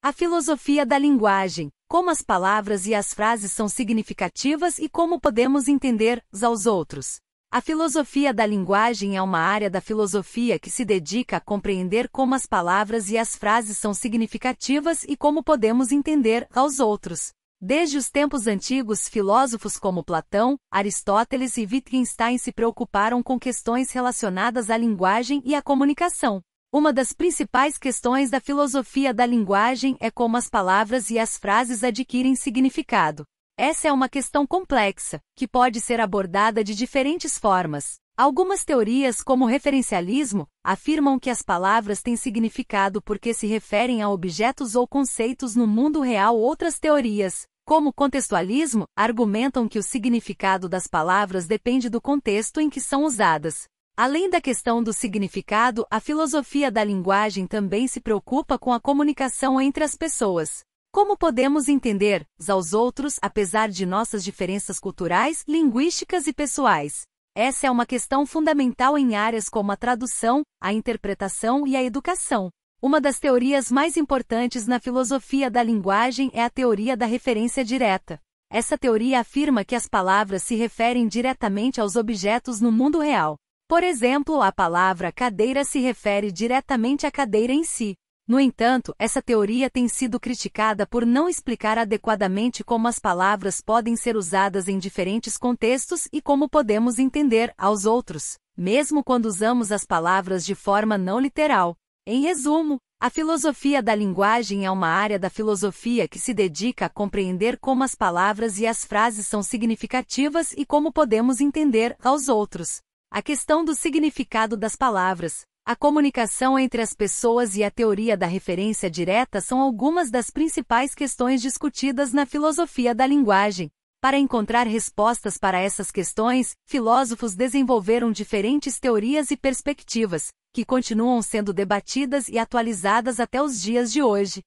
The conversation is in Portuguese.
A filosofia da linguagem, como as palavras e as frases são significativas e como podemos entender uns aos outros. A filosofia da linguagem é uma área da filosofia que se dedica a compreender como as palavras e as frases são significativas e como podemos entender aos outros. Desde os tempos antigos, filósofos como Platão, Aristóteles e Wittgenstein se preocuparam com questões relacionadas à linguagem e à comunicação. Uma das principais questões da filosofia da linguagem é como as palavras e as frases adquirem significado. Essa é uma questão complexa, que pode ser abordada de diferentes formas. Algumas teorias, como o referencialismo, afirmam que as palavras têm significado porque se referem a objetos ou conceitos no mundo real. Outras teorias, como o contextualismo, argumentam que o significado das palavras depende do contexto em que são usadas. Além da questão do significado, a filosofia da linguagem também se preocupa com a comunicação entre as pessoas. Como podemos entender uns aos outros apesar de nossas diferenças culturais, linguísticas e pessoais? Essa é uma questão fundamental em áreas como a tradução, a interpretação e a educação. Uma das teorias mais importantes na filosofia da linguagem é a teoria da referência direta. Essa teoria afirma que as palavras se referem diretamente aos objetos no mundo real. Por exemplo, a palavra cadeira se refere diretamente à cadeira em si. No entanto, essa teoria tem sido criticada por não explicar adequadamente como as palavras podem ser usadas em diferentes contextos e como podemos entender aos outros, mesmo quando usamos as palavras de forma não literal. Em resumo, a filosofia da linguagem é uma área da filosofia que se dedica a compreender como as palavras e as frases são significativas e como podemos entender aos outros. A questão do significado das palavras, a comunicação entre as pessoas e a teoria da referência direta são algumas das principais questões discutidas na filosofia da linguagem. Para encontrar respostas para essas questões, filósofos desenvolveram diferentes teorias e perspectivas, que continuam sendo debatidas e atualizadas até os dias de hoje.